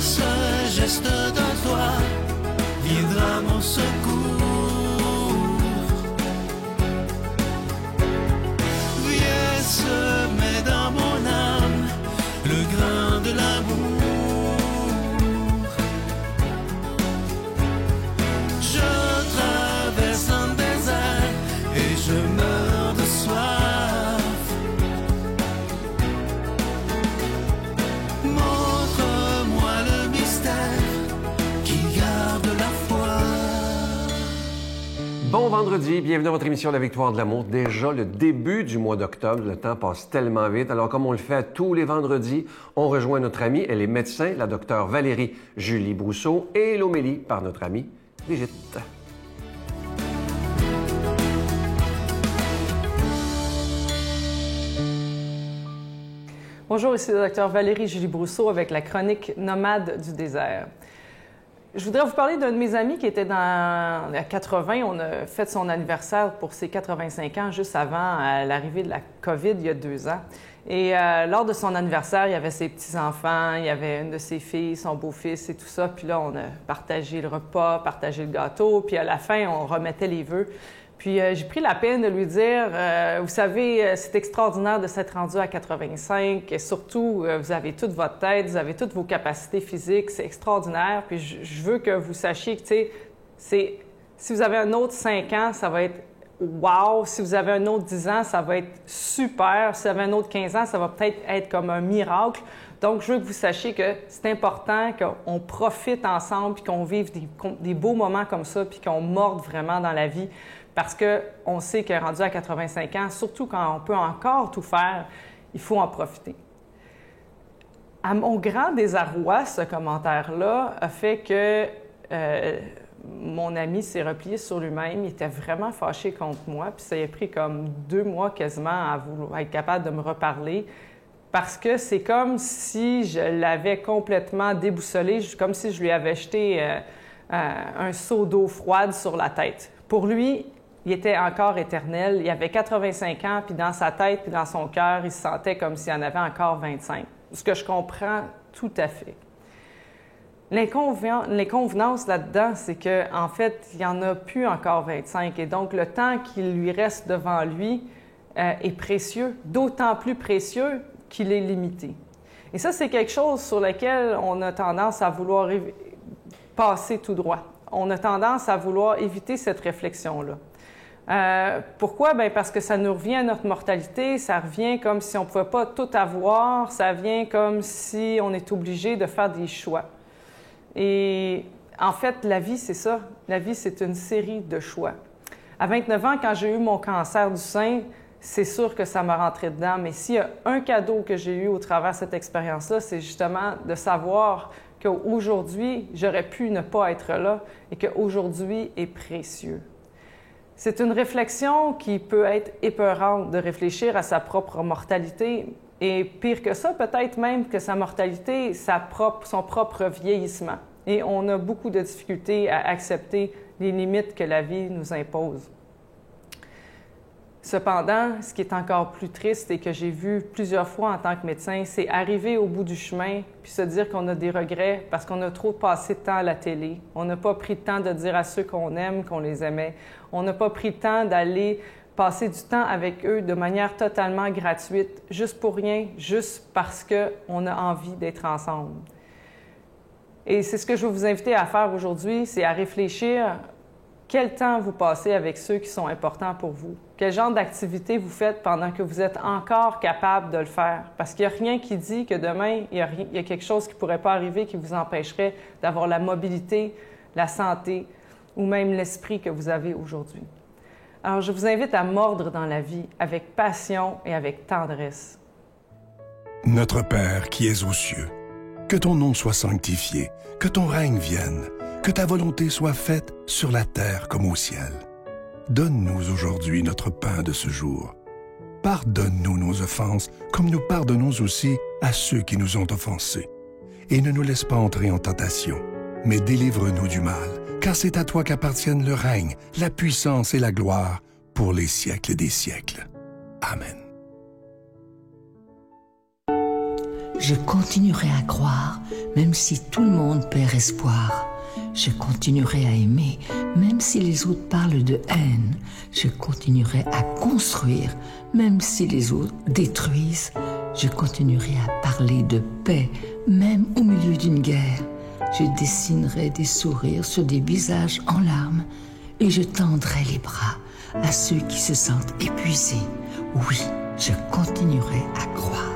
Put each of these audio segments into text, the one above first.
ce geste de toi viendra mon secours. Viens semer dans mon âme le grain de l'amour. Je traverse un désert et je meurs de soif. Montre-moi le mystère qui garde la foi. Bon vendredi, bienvenue à votre émission La Victoire de l'amour. Déjà le début du mois d'octobre, le temps passe tellement vite. Alors comme on le fait tous les vendredis, on rejoint notre amie, elle est médecin, la docteure Valérie Julie Brousseau, et l'homélie par notre amie Brigitte. Bonjour, ici la docteure Valérie Julie Brousseau avec la chronique Nomade du désert. Je voudrais vous parler d'un de mes amis qui était à 80. On a fait son anniversaire pour ses 85 ans juste avant l'arrivée de la COVID il y a 2 ans. Et lors de son anniversaire, il y avait ses petits-enfants, il y avait une de ses filles, son beau-fils et tout ça. Puis là, on a partagé le repas, partagé le gâteau. Puis à la fin, on remettait les vœux. Puis j'ai pris la peine de lui dire, vous savez, c'est extraordinaire de s'être rendu à 85. Et surtout, vous avez toute votre tête, vous avez toutes vos capacités physiques, c'est extraordinaire. Puis je veux que vous sachiez que, tu sais, si vous avez un autre 5 ans, ça va être wow. Si vous avez un autre 10 ans, ça va être super. Si vous avez un autre 15 ans, ça va peut-être être comme un miracle. Donc, je veux que vous sachiez que c'est important qu'on profite ensemble, puis qu'on vive des beaux moments comme ça, puis qu'on morde vraiment dans la vie. Parce qu'on sait que rendu à 85 ans, surtout quand on peut encore tout faire, il faut en profiter. À mon grand désarroi, ce commentaire-là a fait que mon ami s'est replié sur lui-même. Il était vraiment fâché contre moi. Puis ça a pris comme 2 mois quasiment à être capable de me reparler. Parce que c'est comme si je l'avais complètement déboussolé, comme si je lui avais jeté un seau d'eau froide sur la tête. Pour lui, il était encore éternel. Il avait 85 ans, puis dans sa tête, puis dans son cœur, il se sentait comme s'il en avait encore 25. Ce que je comprends tout à fait. L'inconvenance là-dedans, c'est qu'en fait, il n'y en a plus encore 25. Et donc, le temps qu'il lui reste devant lui est précieux, d'autant plus précieux qu'il est limité. Et ça, c'est quelque chose sur lequel on a tendance à vouloir passer tout droit. On a tendance à vouloir éviter cette réflexion-là. Pourquoi? Bien, parce que ça nous revient à notre mortalité, ça revient comme si on ne pouvait pas tout avoir, ça vient comme si on est obligé de faire des choix. Et en fait, la vie, c'est ça. La vie, c'est une série de choix. À 29 ans, quand j'ai eu mon cancer du sein, c'est sûr que ça m'a rentré dedans, mais s'il y a un cadeau que j'ai eu au travers de cette expérience-là, c'est justement de savoir qu'aujourd'hui, j'aurais pu ne pas être là et qu'aujourd'hui est précieux. C'est une réflexion qui peut être épeurante de réfléchir à sa propre mortalité et pire que ça, peut-être même que sa mortalité, son propre vieillissement. Et on a beaucoup de difficultés à accepter les limites que la vie nous impose. Cependant, ce qui est encore plus triste et que j'ai vu plusieurs fois en tant que médecin, c'est arriver au bout du chemin puis se dire qu'on a des regrets parce qu'on a trop passé de temps à la télé. On n'a pas pris le temps de dire à ceux qu'on aime qu'on les aimait. On n'a pas pris le temps d'aller passer du temps avec eux de manière totalement gratuite, juste pour rien, juste parce qu'on a envie d'être ensemble. Et c'est ce que je veux vous inviter à faire aujourd'hui, c'est à réfléchir quel temps vous passez avec ceux qui sont importants pour vous. Quel genre d'activité vous faites pendant que vous êtes encore capable de le faire? Parce qu'il n'y a rien qui dit que demain, il y a quelque chose qui ne pourrait pas arriver qui vous empêcherait d'avoir la mobilité, la santé ou même l'esprit que vous avez aujourd'hui. Alors, je vous invite à mordre dans la vie avec passion et avec tendresse. Notre Père qui es aux cieux, que ton nom soit sanctifié, que ton règne vienne, que ta volonté soit faite sur la terre comme au ciel. Donne-nous aujourd'hui notre pain de ce jour. Pardonne-nous nos offenses, comme nous pardonnons aussi à ceux qui nous ont offensés. Et ne nous laisse pas entrer en tentation, mais délivre-nous du mal, car c'est à toi qu'appartiennent le règne, la puissance et la gloire pour les siècles des siècles. Amen. Je continuerai à croire même si tout le monde perd espoir. Je continuerai à aimer, même si les autres parlent de haine. Je continuerai à construire, même si les autres détruisent. Je continuerai à parler de paix, même au milieu d'une guerre. Je dessinerai des sourires sur des visages en larmes et je tendrai les bras à ceux qui se sentent épuisés. Oui, je continuerai à croire.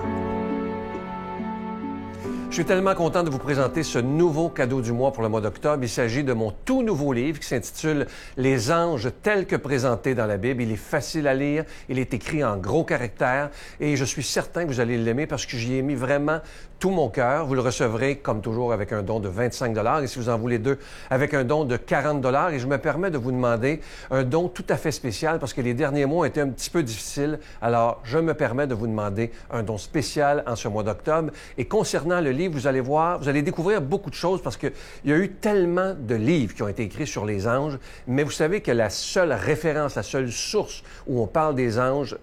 Je suis tellement content de vous présenter ce nouveau cadeau du mois pour le mois d'octobre. Il s'agit de mon tout nouveau livre qui s'intitule « Les anges tels que présentés dans la Bible ». Il est facile à lire, il est écrit en gros caractères et je suis certain que vous allez l'aimer parce que j'y ai mis vraiment tout mon cœur. Vous le recevrez, comme toujours, avec un don de 25 $ et si vous en voulez deux, avec un don de 40 $. Et je me permets de vous demander un don tout à fait spécial parce que les derniers mois ont été un petit peu difficiles. Alors, je me permets de vous demander un don spécial en ce mois d'octobre. Et concernant le livre, vous allez voir, vous allez découvrir beaucoup de choses parce qu'il y a eu tellement de livres qui ont été écrits sur les anges, mais vous savez que la seule référence, la seule source où on parle des anges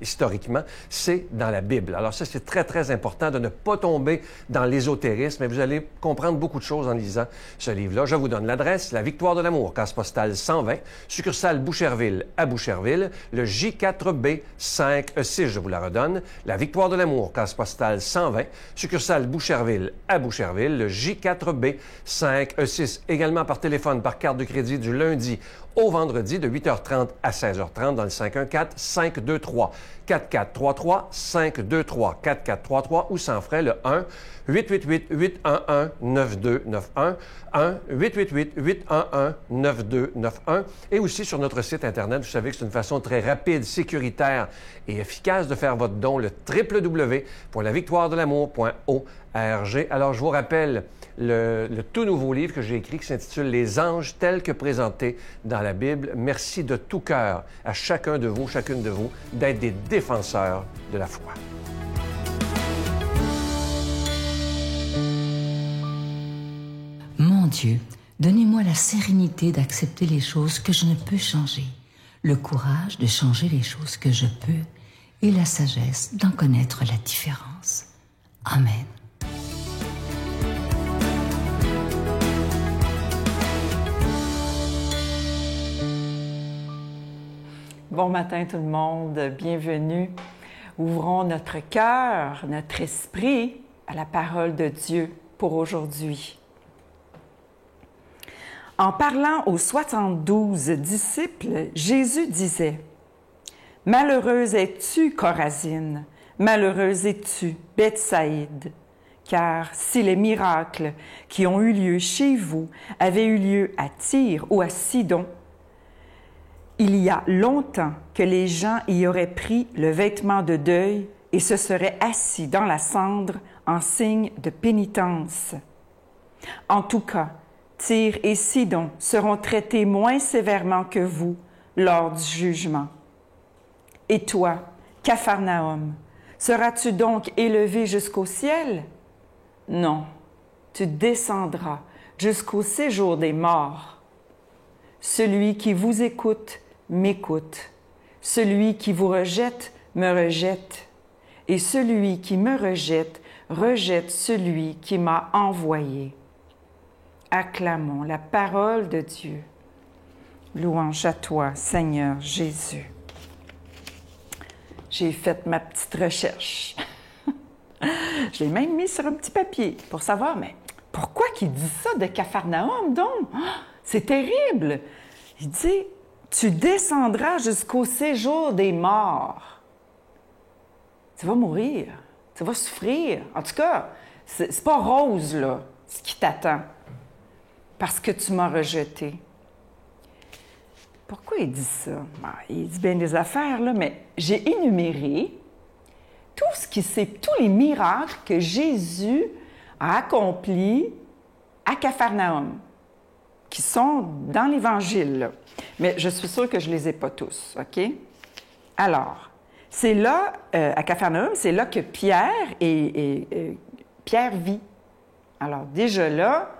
historiquement, c'est dans la Bible. Alors ça, c'est très, très important de ne pas tomber dans l'ésotérisme, mais vous allez comprendre beaucoup de choses en lisant ce livre-là. Je vous donne l'adresse, la Victoire de l'amour, case postale 120, succursale Boucherville à Boucherville, le J4B 5E6, je vous la redonne, la Victoire de l'amour, case postale 120, succursale Boucherville à Boucherville, le J4B 5E6, également par téléphone, par carte de crédit du lundi au vendredi de 8h30 à 16h30 dans le 514-523-4433, 523-4433 ou sans frais le 1-888-811-9291, 1-888-811-9291 et aussi sur notre site Internet. Vous savez que c'est une façon très rapide, sécuritaire et efficace de faire votre don, le www.lavictoiredelamour.org. Alors, je vous rappelle le tout nouveau livre que j'ai écrit qui s'intitule « Les anges tels que présentés dans la Bible ». Merci de tout cœur à chacun de vous, chacune de vous, d'être des défenseurs de la foi. Mon Dieu, donnez-moi la sérénité d'accepter les choses que je ne peux changer, le courage de changer les choses que je peux et la sagesse d'en connaître la différence. Amen. Bon matin tout le monde, bienvenue. Ouvrons notre cœur, notre esprit à la parole de Dieu pour aujourd'hui. En parlant aux 72 disciples, Jésus disait « Malheureuse es-tu, Chorazine, malheureuse es-tu, Bethsaïde, car si les miracles qui ont eu lieu chez vous avaient eu lieu à Tyr ou à Sidon, il y a longtemps que les gens y auraient pris le vêtement de deuil et se seraient assis dans la cendre en signe de pénitence. En tout cas, Tyr et Sidon seront traités moins sévèrement que vous lors du jugement. Et toi, Capharnaüm, seras-tu donc élevé jusqu'au ciel? Non, tu descendras jusqu'au séjour des morts. Celui qui vous écoute m'écoute. Celui qui vous rejette me rejette. Et celui qui me rejette rejette celui qui m'a envoyé. Acclamons la parole de Dieu. Louange à toi, Seigneur Jésus. J'ai fait ma petite recherche. Je l'ai même mis sur un petit papier pour savoir, mais pourquoi qu'il dit ça de Capharnaüm, donc? C'est terrible! Il dit, tu descendras jusqu'au séjour des morts. Tu vas mourir, tu vas souffrir. En tout cas, c'est pas rose, là, ce qui t'attend, parce que tu m'as rejeté. Pourquoi il dit ça? Bon, il dit bien des affaires, là, mais j'ai énuméré tous les miracles que Jésus a accomplis à Capharnaüm, qui sont dans l'Évangile, là. Mais je suis sûre que je ne les ai pas tous, OK? Alors, c'est là, à Capharnaüm, c'est là que Pierre vit. Alors, déjà là,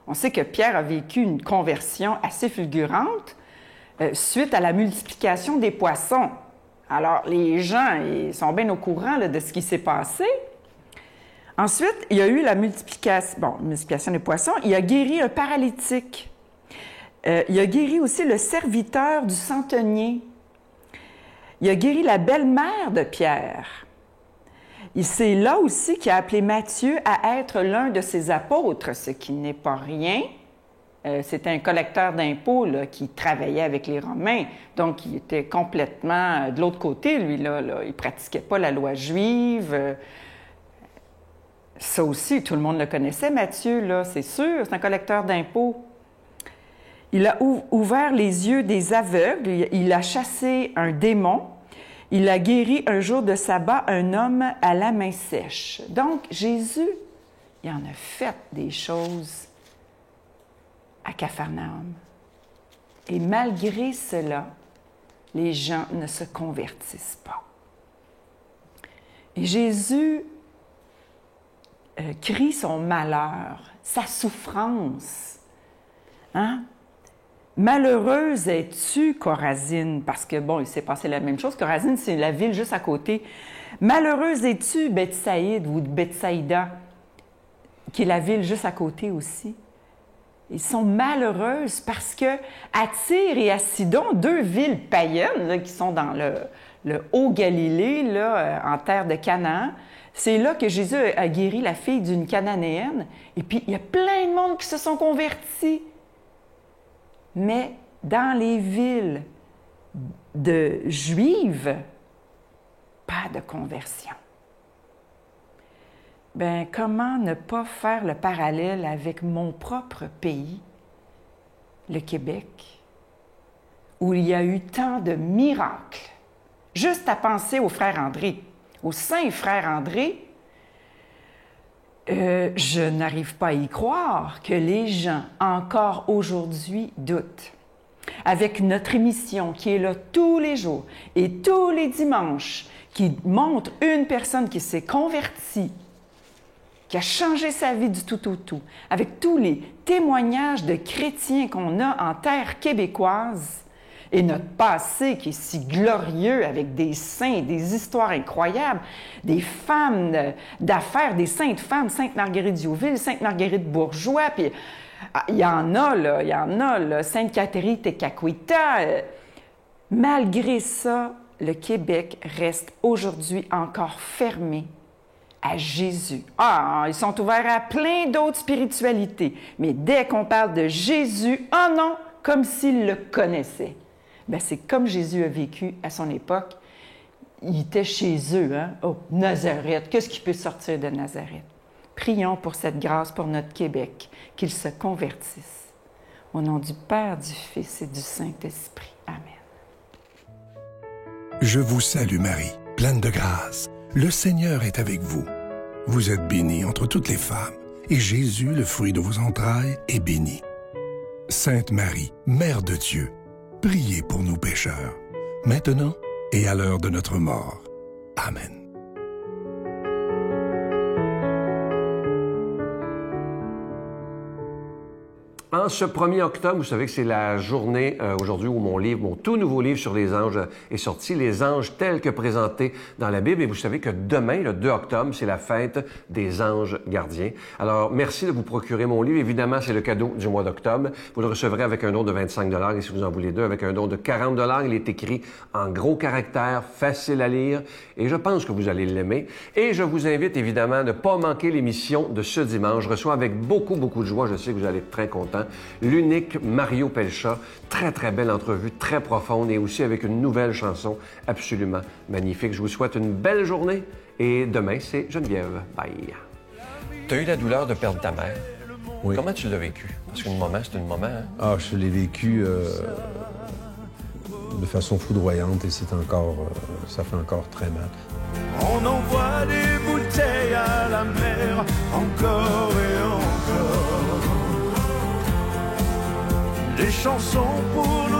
on sait que Pierre a vécu une conversion assez fulgurante suite à la multiplication des poissons. Alors, les gens, ils sont bien au courant là, de ce qui s'est passé. Ensuite, il y a eu la multiplication des poissons. Il a guéri un paralytique. Il a guéri aussi le serviteur du centenier. Il a guéri la belle-mère de Pierre. C'est là aussi qu'il a appelé Matthieu à être l'un de ses apôtres, ce qui n'est pas rien. C'était un collecteur d'impôts là, qui travaillait avec les Romains, donc il était complètement de l'autre côté, lui, là. Il ne pratiquait pas la loi juive. Ça aussi, tout le monde le connaissait, Matthieu, là, c'est sûr, c'est un collecteur d'impôts. Il a ouvert les yeux des aveugles, il a chassé un démon, il a guéri un jour de sabbat un homme à la main sèche. Donc, Jésus, il en a fait des choses à Capharnaüm. Et malgré cela, les gens ne se convertissent pas. Et Jésus crie son malheur, sa souffrance. Hein? Malheureuse es-tu, Chorazine? Parce que, bon, il s'est passé la même chose. Chorazine, c'est la ville juste à côté. Malheureuse es-tu, Bethsaïde ou Bethsaïda, qui est la ville juste à côté aussi? Ils sont malheureuses parce que à Tyr et à Sidon, deux villes païennes là, qui sont dans le Haut-Galilée, là, en terre de Canaan, c'est là que Jésus a guéri la fille d'une Cananéenne. Et puis, il y a plein de monde qui se sont convertis. Mais dans les villes de Juives, pas de conversion. Bien, comment ne pas faire le parallèle avec mon propre pays, le Québec, où il y a eu tant de miracles? Juste à penser au frère André, au saint frère André, je n'arrive pas à y croire que les gens, encore aujourd'hui, doutent. Avec notre émission qui est là tous les jours et tous les dimanches, qui montre une personne qui s'est convertie, qui a changé sa vie du tout au tout, avec tous les témoignages de chrétiens qu'on a en terre québécoise et notre passé qui est si glorieux avec des saints, des histoires incroyables, des femmes d'affaires, des saintes femmes, Sainte Marguerite Diouville, Sainte Marguerite Bourgeois, puis il y en a, là, Sainte Catherine Tekakwitha. Malgré ça, le Québec reste aujourd'hui encore fermé à Jésus. Ah, ils sont ouverts à plein d'autres spiritualités. Mais dès qu'on parle de Jésus, oh non, comme s'ils le connaissaient. Bien, c'est comme Jésus a vécu à son époque. Il était chez eux, hein? Oh, Nazareth, qu'est-ce qui peut sortir de Nazareth? Prions pour cette grâce pour notre Québec, qu'il se convertisse. Au nom du Père, du Fils et du Saint-Esprit. Amen. Je vous salue Marie, pleine de grâce. Le Seigneur est avec vous. Vous êtes bénie entre toutes les femmes, et Jésus, le fruit de vos entrailles, est béni. Sainte Marie, Mère de Dieu, priez pour nous pécheurs, maintenant et à l'heure de notre mort. Amen. En ce 1er octobre, vous savez que c'est la journée aujourd'hui où mon tout nouveau livre sur les anges est sorti, Les anges tels que présentés dans la Bible. Et vous savez que demain, le 2 octobre, c'est la fête des anges gardiens. Alors, merci de vous procurer mon livre. Évidemment, c'est le cadeau du mois d'octobre. Vous le recevrez avec un don de 25 $ et si vous en voulez deux, avec un don de 40 $. Il est écrit en gros caractères, facile à lire et je pense que vous allez l'aimer. Et je vous invite évidemment à ne pas manquer l'émission de ce dimanche. Je reçois avec beaucoup de joie, je sais que vous allez être très content, l'unique Mario Pelcha. Très, très belle entrevue, très profonde et aussi avec une nouvelle chanson absolument magnifique. Je vous souhaite une belle journée et demain, c'est Geneviève. Bye. Tu as eu la douleur de perdre ta mère. Oui. Comment tu l'as vécu? Parce qu'un moment, c'est un moment. Hein? Ah, je l'ai vécu de façon foudroyante et c'est encore, ça fait encore très mal. On envoie des bouteilles à la mer, encore et encore. Des chansons pour nous.